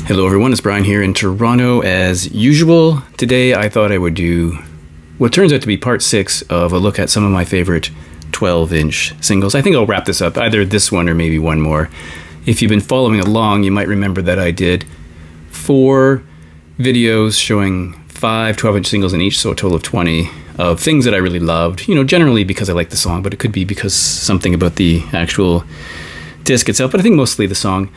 Hello everyone, it's Brian here in Toronto as usual. Today I thought I would do what turns out to be part 6 of a look at some of my favorite 12-inch singles. I think I'll wrap this up, either this one or maybe one more. If you've been following along, you might remember that I did 4 videos showing 5 12-inch singles in each, so a total of 20 of things that I really loved. You know, generally because I like the song, but it could be because something about the actual disc itself, but I think mostly the song.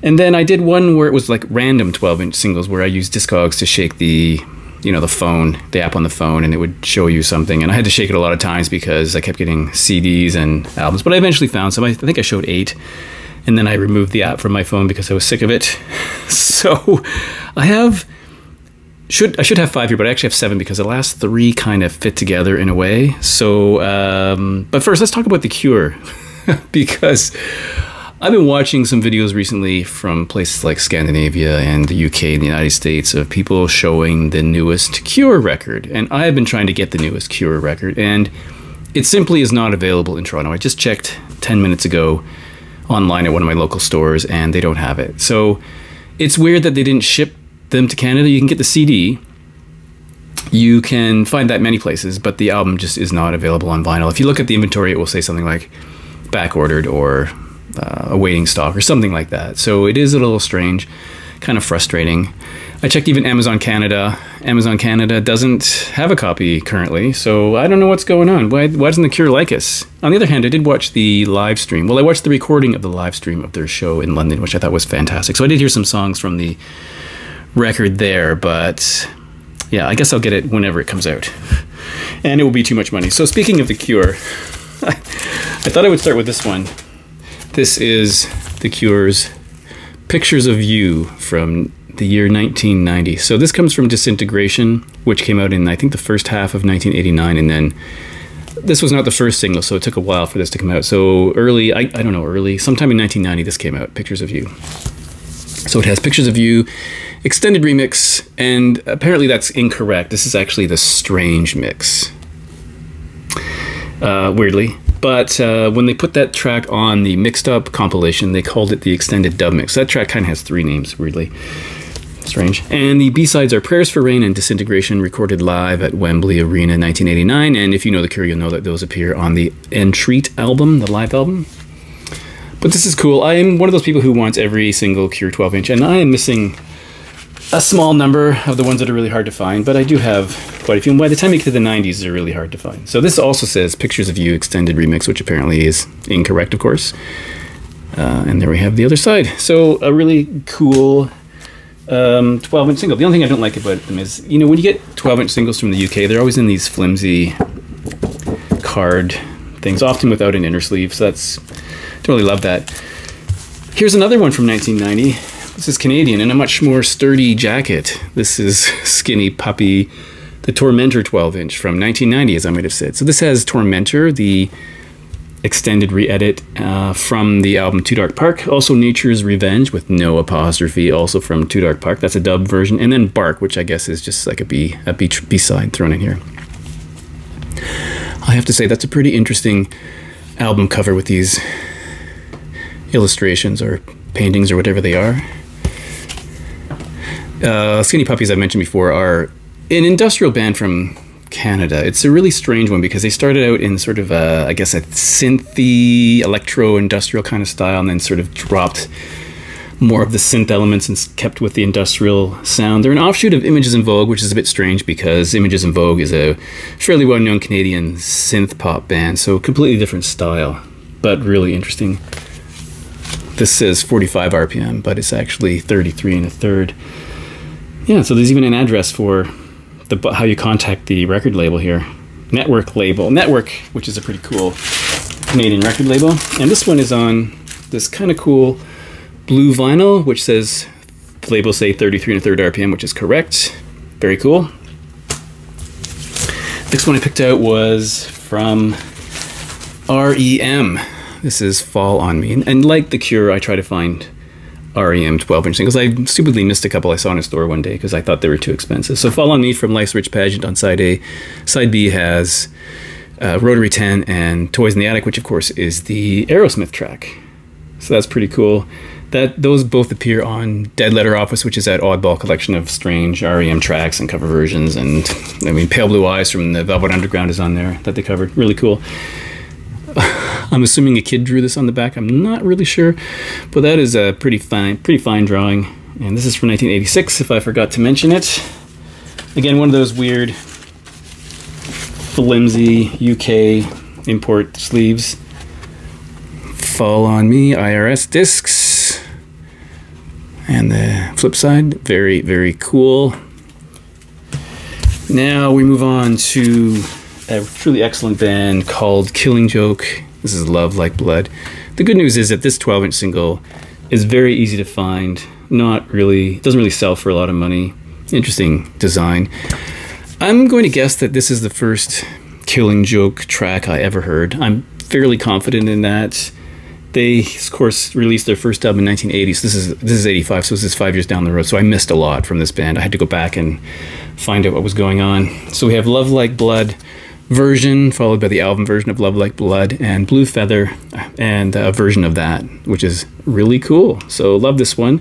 And then I did one where it was like random 12-inch singles where I used Discogs to shake the, you know, the phone, the app on the phone, and it would show you something. And I had to shake it a lot of times because I kept getting CDs and albums, but I eventually found some. I think I showed 8. And then I removed the app from my phone because I was sick of it. So I should have 5 here, but I actually have 7 because the last 3 kind of fit together in a way. So, but first let's talk about The Cure because I've been watching some videos recently from places like Scandinavia and the UK and the United States of people showing the newest Cure record. And I have been trying to get the newest Cure record, and it simply is not available in Toronto. I just checked 10 minutes ago online at one of my local stores, and they don't have it. So it's weird that they didn't ship them to Canada. You can get the CD. You can find that many places, but the album just is not available on vinyl. If you look at the inventory, it will say something like back ordered or awaiting stock or something like that. So it is a little strange, kind of frustrating. I checked even Amazon Canada. Amazon Canada doesn't have a copy currently, so I don't know what's going on. Why doesn't The Cure like us? On the other hand, I did watch the live stream. Well, I watched the recording of the live stream of their show in London, which I thought was fantastic. So I did hear some songs from the record there, but yeah, I guess I'll get it whenever it comes out. And it will be too much money. So speaking of The Cure, I thought I would start with this one. This is The Cure's Pictures of You from the year 1990. So this comes from Disintegration, which came out in, I think, the first half of 1989, and then this was not the first single, so it took a while for this to come out. So early, I don't know, sometime in 1990 this came out, Pictures of You. So it has Pictures of You, extended remix, and apparently that's incorrect. This is actually the Strange mix, weirdly. But when they put that track on the mixed up compilation, they called it the extended dub mix. That track kind of has 3 names, weirdly. Strange. And the B-sides are Prayers for Rain and Disintegration, recorded live at Wembley Arena in 1989. And if you know The Cure, you'll know that those appear on the Entreat album, the live album. But this is cool. I am one of those people who wants every single Cure 12-inch, and I am missing a small number of the ones that are really hard to find, but I do have quite a few. And by the time you get to the 90s, they're really hard to find. So this also says Pictures of You extended remix, which apparently is incorrect, of course. And there we have the other side. So a really cool 12-inch single. The only thing I don't like about them is, you know, when you get 12-inch singles from the UK, they're always in these flimsy card things, often without an inner sleeve. So don't really love that. Here's another one from 1990. This is Canadian in a much more sturdy jacket. This is Skinny Puppy, the Tormentor 12-inch from 1990, as I might have said. So this has Tormentor, the extended re-edit from the album Too Dark Park. Also Nature's Revenge with no apostrophe, also from Too Dark Park. That's a dub version. And then Bark, which I guess is just like a B-side thrown in here. I have to say that's a pretty interesting album cover with these illustrations or paintings or whatever they are. Skinny Puppies, I've mentioned before, are an industrial band from Canada. It's a really strange one because they started out in sort of I guess a synthy, electro-industrial kind of style, and then sort of dropped more of the synth elements and kept with the industrial sound. They're an offshoot of Images in Vogue, which is a bit strange because Images in Vogue is a fairly well-known Canadian synth pop band, so completely different style, but really interesting. This says 45 RPM, but it's actually 33 1/3. Yeah, so there's even an address for how you contact the record label here. Network label. Network, which is a pretty cool Canadian record label. And this one is on this kind of cool blue vinyl, which says, the labels say 33 1/3 RPM, which is correct. Very cool. Next one I picked out was from REM. This is Fall on Me. And like The Cure, I try to find REM 12-inch singles. I stupidly missed a couple I saw in a store one day because I thought they were too expensive. So Fall on Me from Life's Rich Pageant on side A. Side B has Rotary 10 and Toys in the Attic, which of course is the Aerosmith track. So that's pretty cool. Those both appear on Dead Letter Office, which is that oddball collection of strange REM tracks and cover versions. And I mean, Pale Blue Eyes from the Velvet Underground is on there that they covered. Really cool. I'm assuming a kid drew this on the back. I'm not really sure, but that is a pretty fine drawing. And this is from 1986, if I forgot to mention it. Again, one of those weird, flimsy UK import sleeves. Fall on Me IRS discs. And the flip side, very, very cool. Now we move on to a truly excellent band called Killing Joke. This is Love Like Blood. The good news is that this 12-inch single is very easy to find. Doesn't really sell for a lot of money. Interesting design. I'm going to guess that this is the first Killing Joke track I ever heard. I'm fairly confident in that. They, of course, released their first album in 1980, so this is 85, so this is 5 years down the road, so I missed a lot from this band. I had to go back and find out what was going on. So we have Love Like Blood version, followed by the album version of Love Like Blood, and Blue Feather, and a version of that, which is really cool. So love this one.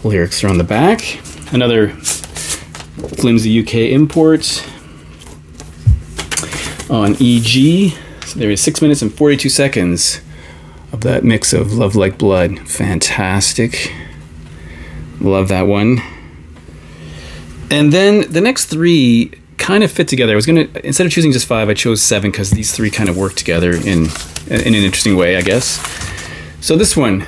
Lyrics are on the back. Another flimsy UK import on EG. So there is 6 minutes and 42 seconds of that mix of Love Like Blood. Fantastic. Love that one. And then the next three kind of fit together. I was gonna, instead of choosing just 5, I chose 7 because these 3 kind of work together in an interesting way, I guess. So this one,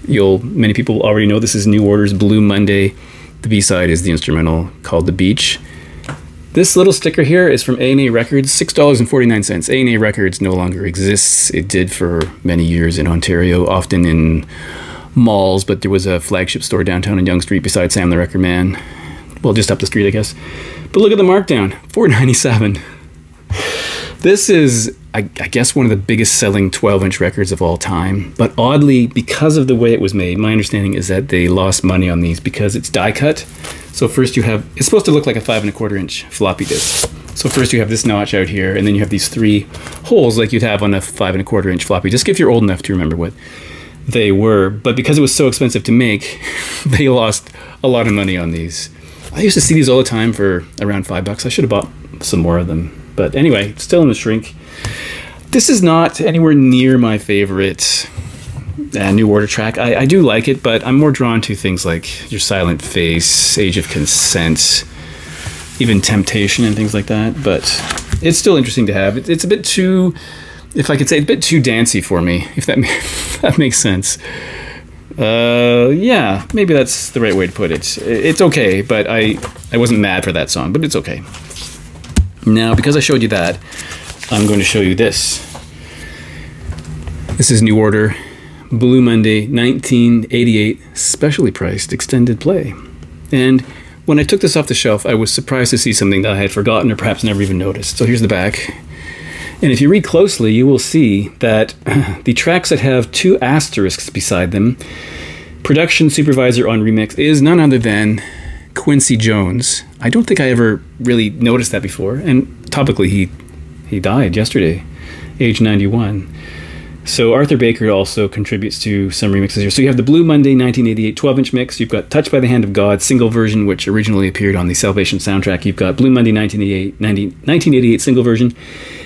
many people already know, this is New Order's Blue Monday. The B-side is the instrumental called The Beach. This little sticker here is from A&A Records, $6.49. A&A Records no longer exists. It did for many years in Ontario, often in malls, but there was a flagship store downtown on Yonge Street beside Sam the Record Man. Well, just up the street, I guess. But look at the markdown, $4.97. This is, I guess, one of the biggest selling 12-inch records of all time. But oddly, because of the way it was made, my understanding is that they lost money on these because it's die cut. So first you have, it's supposed to look like a 5 1/4 inch floppy disk. So first you have this notch out here, and then you have these 3 holes like you'd have on a 5 1/4 inch floppy disk, if you're old enough to remember what they were. But because it was so expensive to make, they lost a lot of money on these. I used to see these all the time for around $5. I should have bought some more of them. But anyway, still in the shrink. This is not anywhere near my favorite New Order track. I do like it, but I'm more drawn to things like Your Silent Face, Age of Consent, even Temptation and things like that. But it's still interesting to have. It's a bit too, if I could say, a bit too dancey for me, if that makes sense. Yeah, maybe that's the right way to put it. It's okay, but I wasn't mad for that song, but it's okay. Now, because I showed you that, I'm going to show you this. This is New Order Blue Monday 1988 specially priced extended play. And when I took this off the shelf, I was surprised to see something that I had forgotten or perhaps never even noticed. So here's the back. And if you read closely, you will see that the tracks that have 2 asterisks beside them, production supervisor on remix is none other than Quincy Jones. I don't think I ever really noticed that before. And topically, he died yesterday, age 91. So Arthur Baker also contributes to some remixes here. So you have the Blue Monday 1988 12-inch mix. You've got Touched by the Hand of God single version, which originally appeared on the Salvation soundtrack. You've got Blue Monday 1988 single version,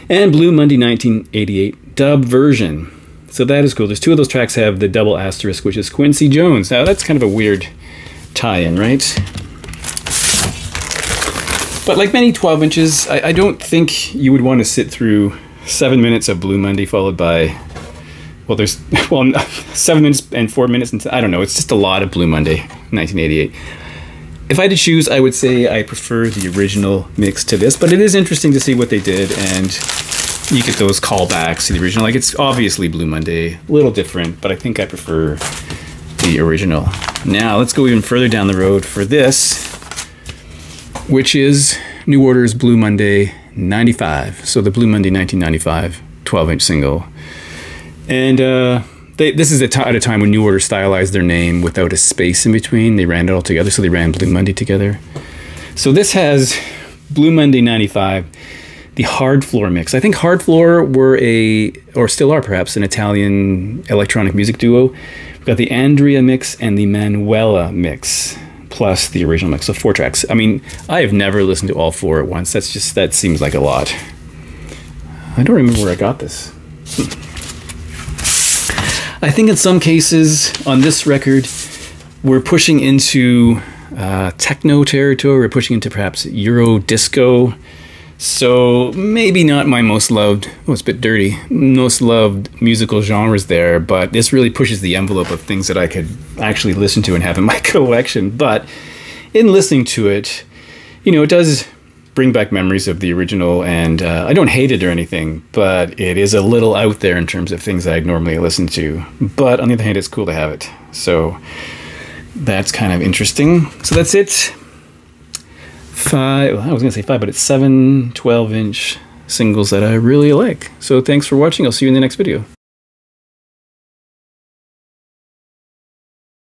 and Blue Monday 1988 dub version. So that is cool. There's 2 of those tracks have the double asterisk, which is Quincy Jones. Now that's kind of a weird tie-in, right? But like many 12 inches, I don't think you would want to sit through 7 minutes of Blue Monday followed by, well, 7 minutes and 4 minutes, and I don't know, it's just a lot of Blue Monday 1988. If I had to choose, I would say I prefer the original mix to this, but it is interesting to see what they did, and you get those callbacks to the original. Like, it's obviously Blue Monday, a little different, but I think I prefer the original. Now, let's go even further down the road for this, which is New Order's Blue Monday 95. So the Blue Monday 1995 12-inch single. And this is at a time when New Order stylized their name without a space in between. They ran it all together, so they ran Blue Monday together. So this has Blue Monday 95. the Hard Floor mix. I think Hard Floor were or still are perhaps, an Italian electronic music duo. We've got the Andrea mix and the Manuela mix, plus the original mix. So 4 tracks. I mean, I have never listened to all 4 at once. That seems like a lot. I don't remember where I got this. I think in some cases on this record, we're pushing into techno territory. We're pushing into perhaps Euro disco. So maybe not my most loved, oh, it's a bit dirty, most loved musical genres there, but this really pushes the envelope of things that I could actually listen to and have in my collection. But in listening to it, you know, it does bring back memories of the original, and I don't hate it or anything, but it is a little out there in terms of things that I'd normally listen to. But on the other hand, it's cool to have it. So that's kind of interesting. So that's it. I was going to say 5, but it's 7 12-inch singles that I really like. So thanks for watching. I'll see you in the next video.